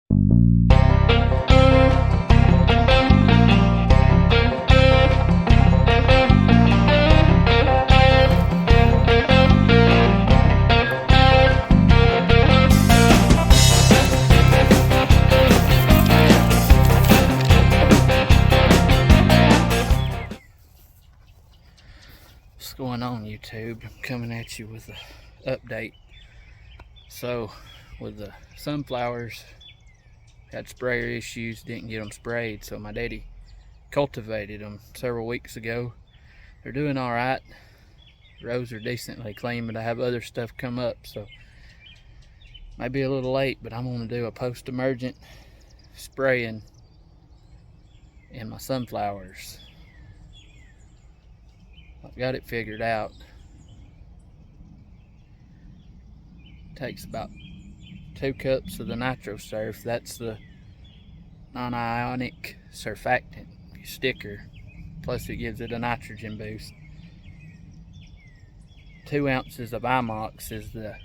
What's going on, YouTube? I'm coming at you with an update. So, with the sunflowers, had sprayer issues, didn't get them sprayed, so my daddy cultivated them several weeks ago. They're doing all right. Rows are decently clean, but I have other stuff come up, so might be a little late, but I'm going to do a post-emergent spraying in my sunflowers. I've got it figured out. Takes about 2 cups of the NitroSurf. That's the non-ionic surfactant sticker, plus it gives it a nitrogen boost. 2 ounces of Imox is the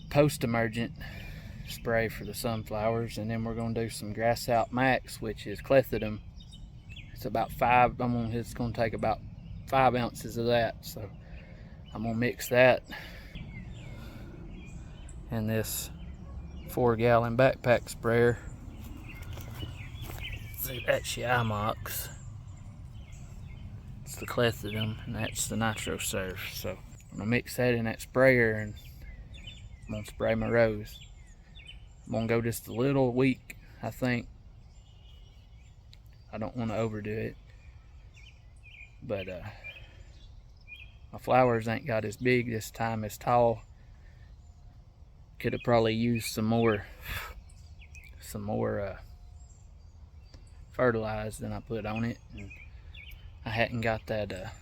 post-emergent spray for the sunflowers, and then we're going to do some Grass Out Max, which is clethodim. It's about 5. It's going to take about 5 ounces of that, so I'm going to mix that in this 4-gallon backpack sprayer. See, that's your Imox. It's the clethodim, and that's the NitroSurf. So I'm gonna mix that in that sprayer, and I'm gonna spray my rows. I'm gonna go just a little weak, I think. I don't want to overdo it, but my flowers ain't got as big this time, as tall. Could have probably used some more fertilizer than I put on it, and I hadn't got that.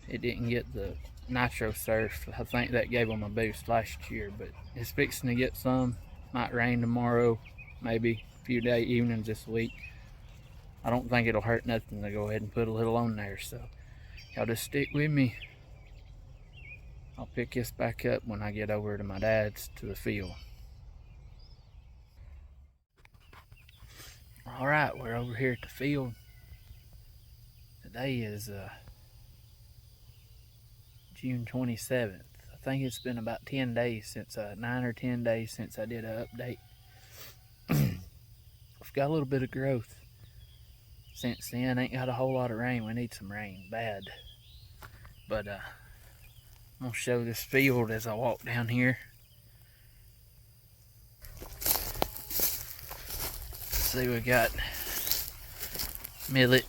It didn't get the NitroSurf. I think that gave them a boost last year, but it's fixing to get some. Might rain tomorrow, maybe a few evenings this week. I don't think it'll hurt nothing to go ahead and put a little on there, so y'all just stick with me. I'll pick this back up when I get over to my dad's to the field. Alright, we're over here at the field. Today is June 27th. I think it's been about 10 days since, 9 or 10 days since I did an update. We've got a little bit of growth since then. Ain't got a whole lot of rain. We need some rain bad. But I'm gonna show this field as I walk down here. See, we got millet.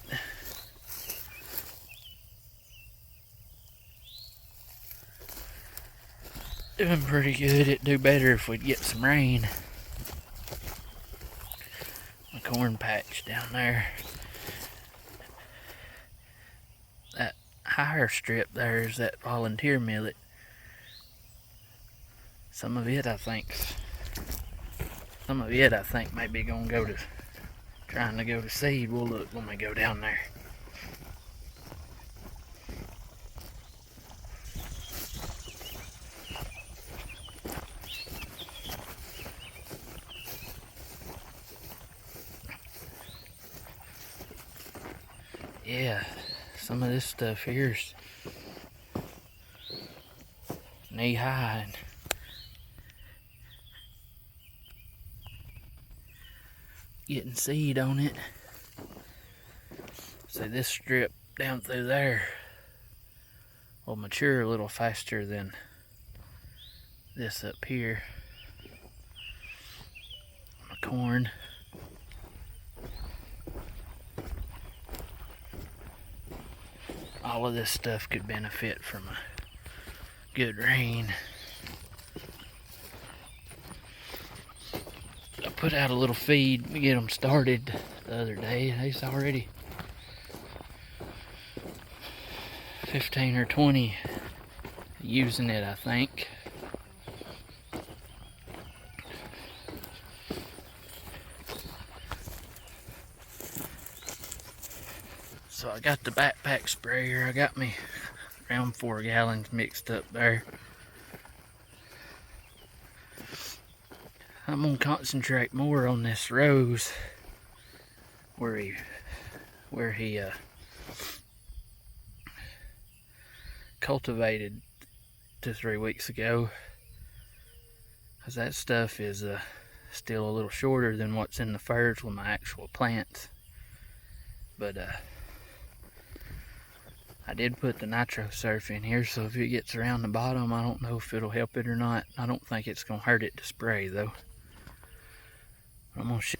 Doing pretty good. It'd do better if we'd get some rain. A corn patch down there. That higher strip there is that volunteer millet. Some of it I think may be gonna go to trying to go to seed. We'll look when we go down there. Yeah, some of this stuff here's knee high and getting seed on it. So this strip down through there will mature a little faster than this up here. My corn. All of this stuff could benefit from a good rain. I put out a little feed to get them started the other day. There's already 15 or 20 using it, I think. So I got the backpack sprayer. I got me around 4 gallons mixed up there. I'm gonna concentrate more on this rose where he cultivated 2 or 3 weeks ago, because that stuff is still a little shorter than what's in the furs with my actual plants. But I did put the nitro surf in here, so if it gets around the bottom, I don't know if it'll help it or not. I don't think it's gonna hurt it to spray though. I'm gonna show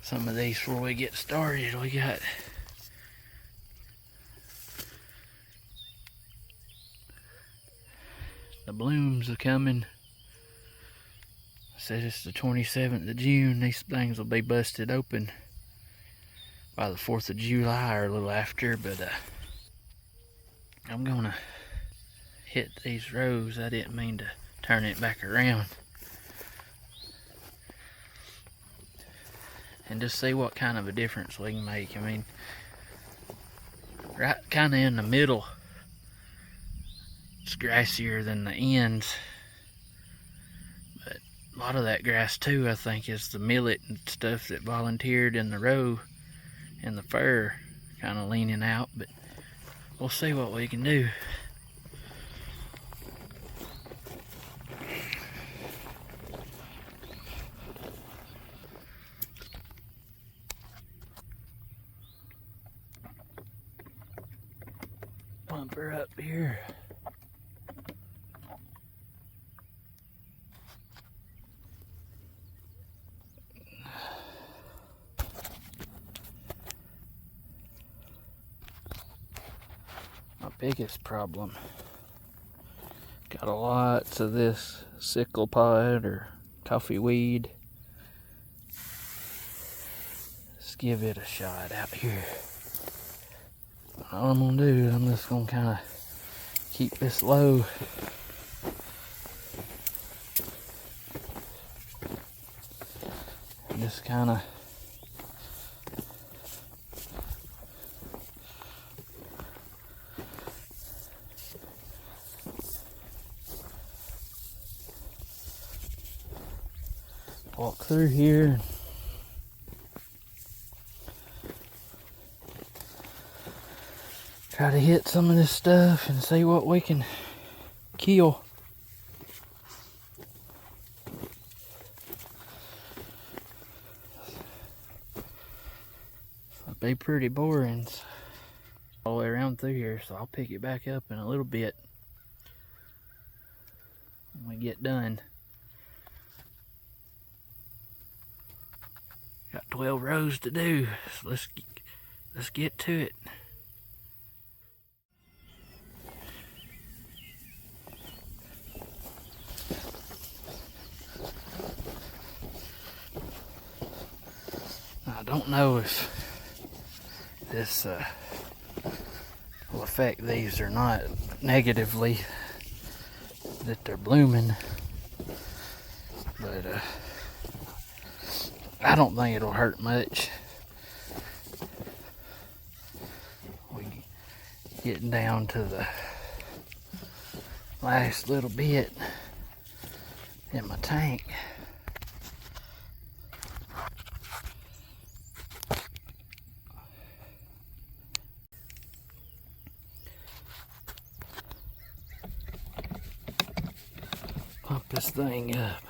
some of these before we get started. We got the blooms are coming. I said it's the 27th of June. These things will be busted open by the 4th of July or a little after, but I'm gonna hit these rows. I didn't mean to turn it back around. And just see what kind of a difference we can make. I mean, right kind of in the middle, it's grassier than the ends. But a lot of that grass too, I think, is the millet and stuff that volunteered in the row, and the fur kind of leaning out. But we'll see what we can do. Pump her up here. My biggest problem, got a lots of this sickle pod or coffee weed. Let's give it a shot out here. All I'm gonna do, I'm just gonna kind of keep this low. And just kind of walk through here. Try to hit some of this stuff and see what we can kill. It'll be pretty boring all the way around through here, so I'll pick it back up in a little bit when we get done. Got 12 rows to do, so let's get to it. I don't know if this will affect these or not negatively, that they're blooming, but I don't think it'll hurt much. We getting down to the last little bit in my tank. Pump this thing up.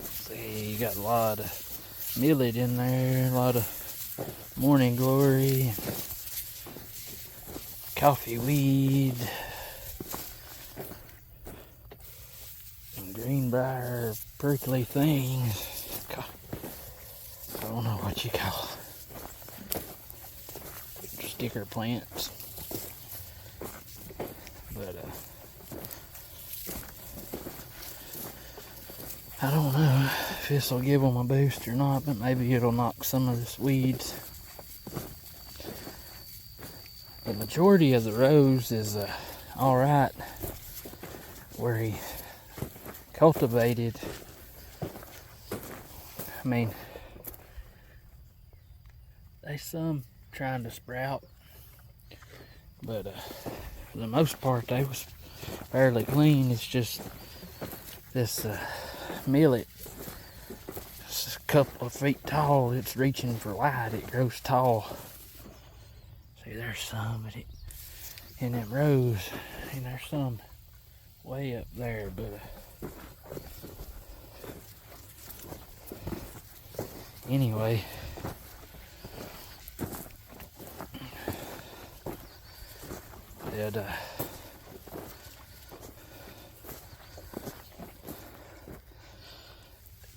See, you got a lot of millet in there, a lot of morning glory, coffee weed, and greenbrier prickly things. I don't know what you call sticker plants, but I don't know if this will give them a boost or not, but maybe it'll knock some of this weeds. The majority of the rows is alright where he cultivated. I mean, they some trying to sprout, but for the most part, they was fairly clean. It's just this millet. It's a couple of feet tall. It's reaching for wide. It grows tall. See, there's some in them rows, and there's some way up there, but anyway,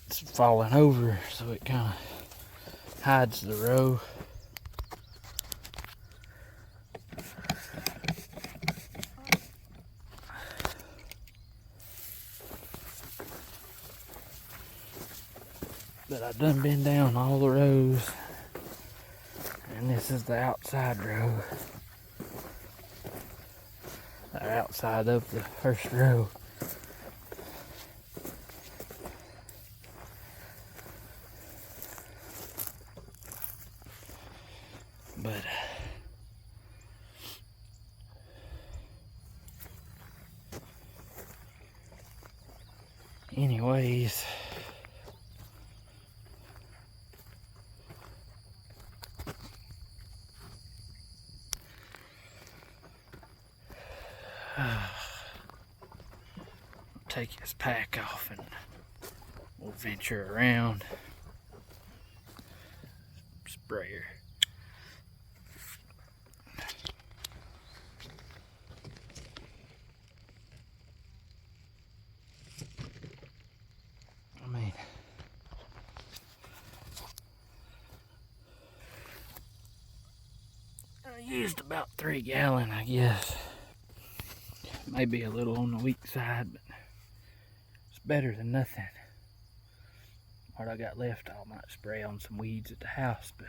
it's falling over, so it kind of hides the row. But I've done been down all the rows, and this is the outside row. Or outside of the first row. But anyways, take his pack off and we'll venture around. Sprayer. I mean, I used about 3 gallons, I guess. Maybe a little on the weak side, but it's better than nothing. What I got left, I might spray on some weeds at the house, but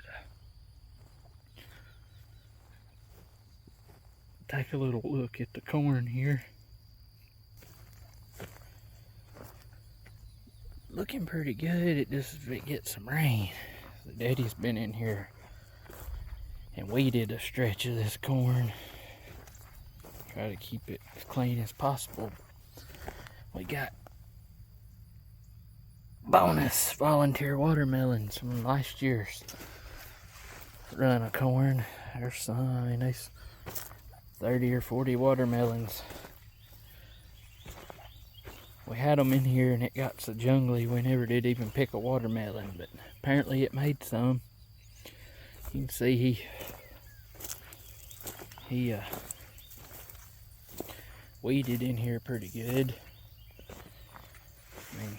take a little look at the corn here. Looking pretty good. It just if it gets some rain. So Daddy's been in here and weeded a stretch of this corn. Try to keep it as clean as possible. We got bonus volunteer watermelons from last year's run of corn. There's some, I mean, there's 30 or 40 watermelons. We had them in here and it got so jungly we never did even pick a watermelon, but apparently it made some. You can see he weeded in here pretty good. I mean,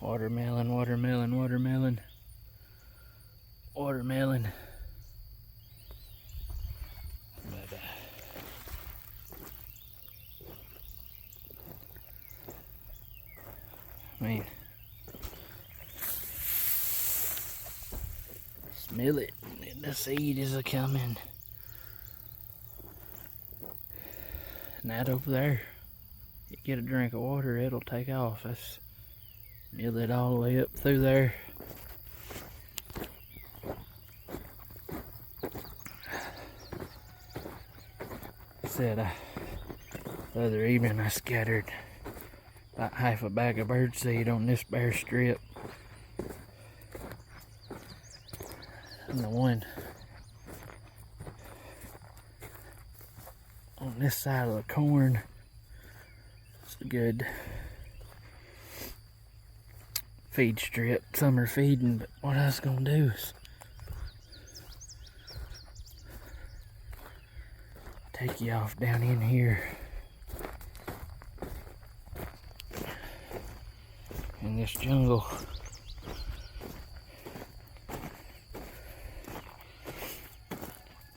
watermelon, watermelon, watermelon, watermelon. But I mean, smell it. The seed is a coming. And that over there, you get a drink of water, it'll take off. That's mill it all the way up through there. Said the other evening I scattered about half a bag of birdseed on this bare strip. And the one on this side of the corn is a good feed strip, summer feeding. But what I was gonna do is take you off down in here in this jungle.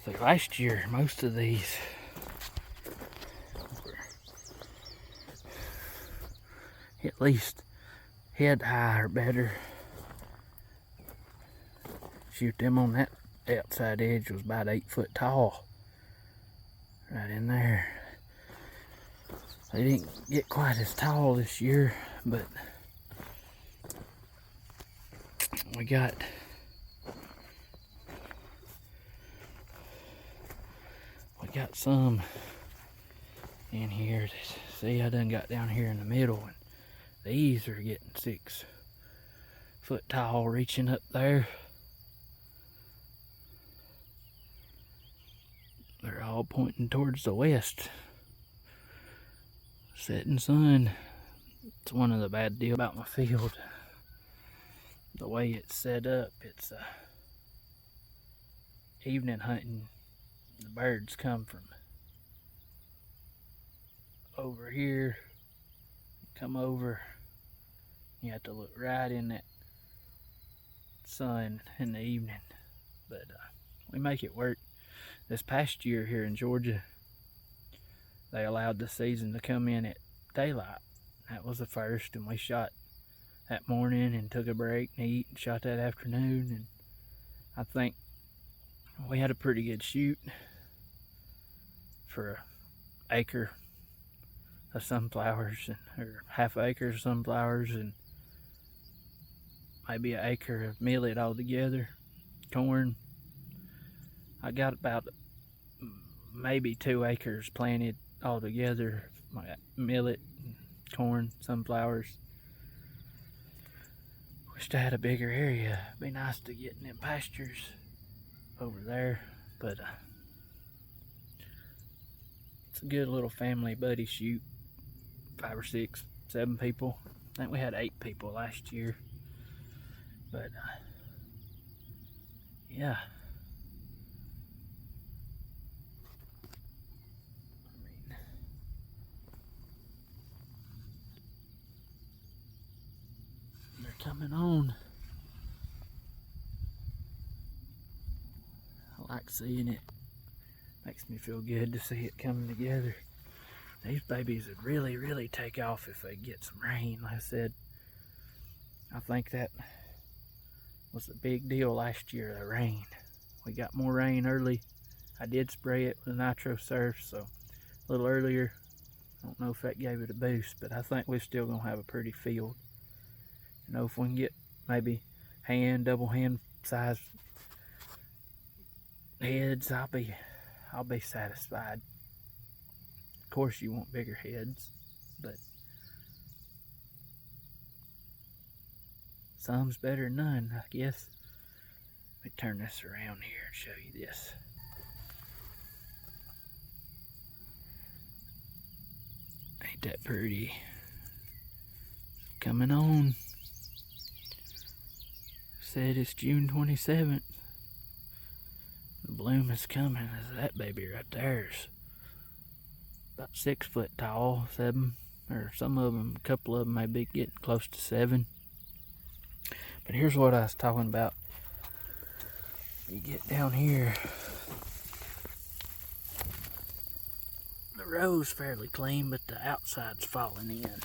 So last year, most of these were at least head high or better. Shoot, them on that outside edge was about 8 foot tall. Right in there. They didn't get quite as tall this year, but we got got some in here. See, I done got down here in the middle, and these are getting 6 foot tall, reaching up there. They're all pointing towards the west. Setting sun. It's one of the bad deals about my field. The way it's set up, it's evening hunting. The birds come from over here, come over. You have to look right in that sun in the evening, but we make it work. This past year here in Georgia, they allowed the season to come in at daylight. That was the first, and we shot that morning and took a break and eat and shot that afternoon, and I think we had a pretty good shoot for an acre of sunflowers, or half acre of sunflowers, and maybe an acre of millet altogether, corn. I got about maybe 2 acres planted altogether, millet, corn, sunflowers. Wished I had a bigger area. It'd be nice to get in them pastures over there, but it's a good little family buddy shoot. 5 or 6, 7 people. I think we had 8 people last year, but yeah. They're coming on. I like seeing it. Makes me feel good to see it coming together. These babies would really take off if they get some rain. Like I said, I think that was a big deal last year, the rain. We got more rain early. I did spray it with nitro surf, so a little earlier. I don't know if that gave it a boost, but I think we're still gonna have a pretty field. You know, if we can get maybe double hand size heads, I'll be satisfied. Of course, you want bigger heads, but some's better than none, I guess. Let me turn this around here and show you this. Ain't that pretty? Coming on. Said it's June 27th. The bloom is coming. That baby right there is about 6 foot tall, 7, or some of them, a couple of them may be getting close to 7. But here's what I was talking about. You get down here, the row's fairly clean, but the outside's falling in.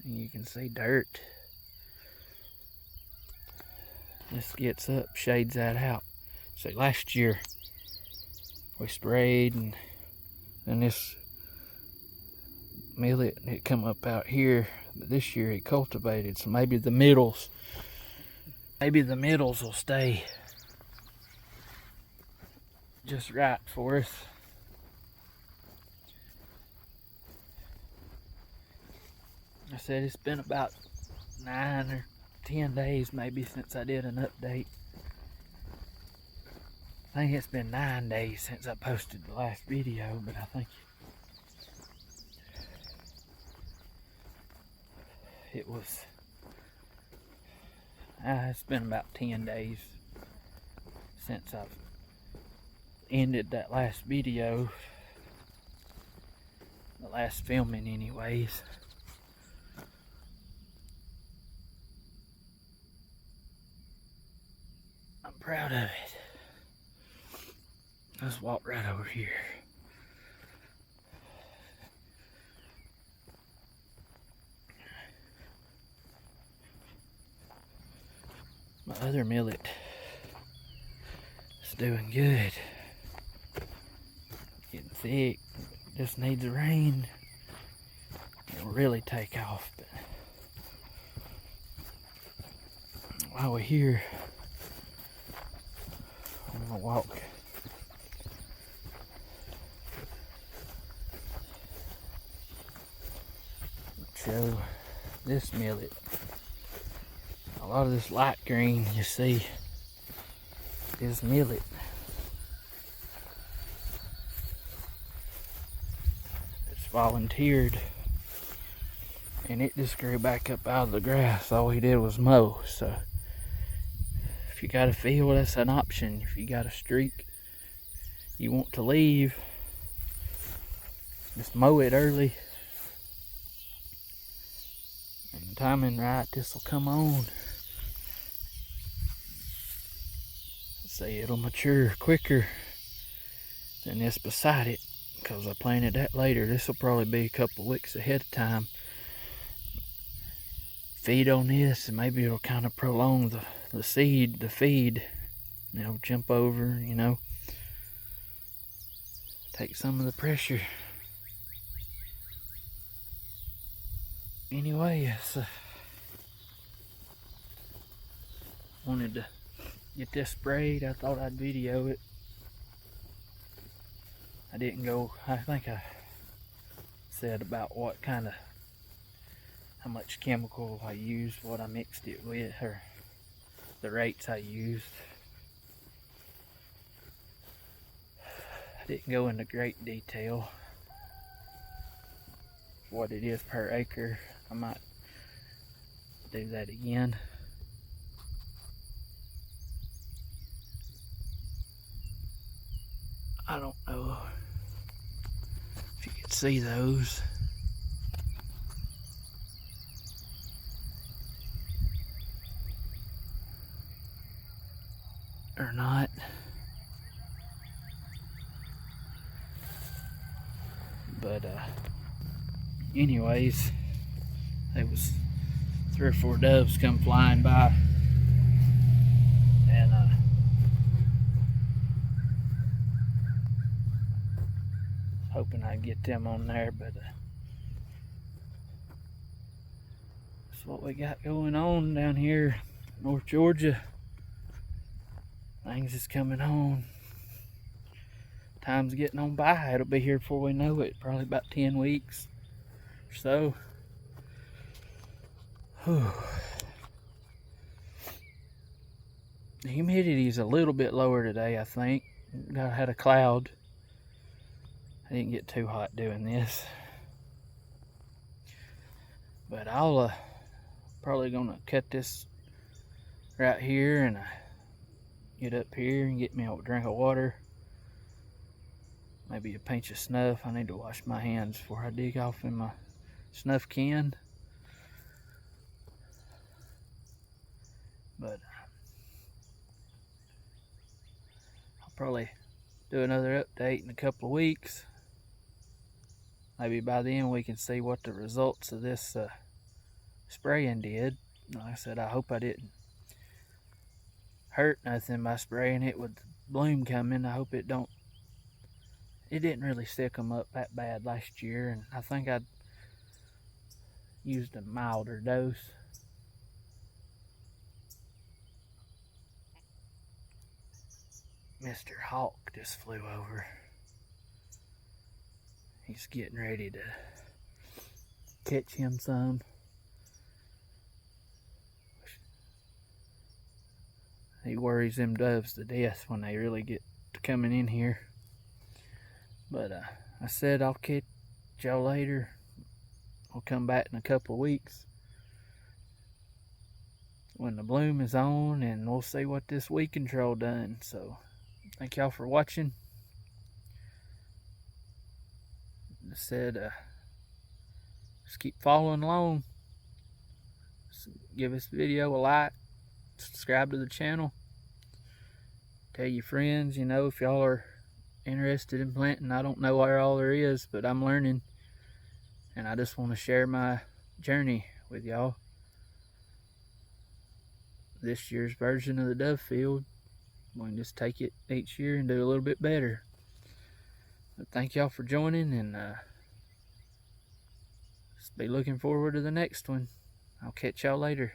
And you can see dirt. This gets up, shades that out. So last year we sprayed, and then this millet, it come up out here, but this year it cultivated, so maybe the middles will stay just right for us. I said it's been about 9 or 10 days maybe since I did an update. I think it's been 9 days since I posted the last video, but I think it was, it's been about 10 days since I've ended that last video, the last filming anyways. I'm proud of it. Let's walk right over here. My other millet is doing good. Getting thick. Just needs the rain. It'll really take off. But while we're here, I'm gonna walk show this millet. A lot of this light green you see is millet. It's volunteered, and it just grew back up out of the grass. All we did was mow. So if you got a field, that's an option. If you got a streak you want to leave, just mow it early. And the timing right, this will come on. See, it'll mature quicker than this beside it, because I planted that later. This will probably be a couple weeks ahead of time. Feed on this, and maybe it'll kind of prolong the feed. And it'll jump over, you know, take some of the pressure. Anyway, yes, wanted to get this sprayed. I thought I'd video it. I didn't go, I think I said about how much chemical I used, what I mixed it with, or the rates I used. I didn't go into great detail what it is per acre. I might do that again. I don't know if you can see those. Or not. But anyways, there was 3 or 4 doves come flying by, and hoping I'd get them on there, but that's what we got going on down here, North Georgia. Things is coming on. Time's getting on by. It'll be here before we know it. Probably about 10 weeks or so. Whew. The humidity is a little bit lower today, I think. I had a cloud. I didn't get too hot doing this. But I'll probably gonna cut this right here and get up here and get me a drink of water. Maybe a pinch of snuff. I need to wash my hands before I dig off in my snuff can. But I'll probably do another update in a couple of weeks. Maybe by then we can see what the results of this spraying did. Like I said, I hope I didn't hurt nothing by spraying it with the bloom coming. I hope it don't. It didn't really stick them up that bad last year, and I think I used a milder dose. Mr. Hawk just flew over. He's getting ready to catch him some. He worries them doves to death when they really get to coming in here. But I said I'll catch y'all later. I'll come back in a couple of weeks when the bloom is on, and we'll see what this weed control done. So thank y'all for watching. I said just keep following along. Just give this video a like, subscribe to the channel, tell your friends, you know, if y'all are interested in planting. I don't know where all there is, but I'm learning, and I just want to share my journey with y'all. This year's version of the dove field, we can just take it each year and do a little bit better. But thank y'all for joining, and just be looking forward to the next one. I'll catch y'all later.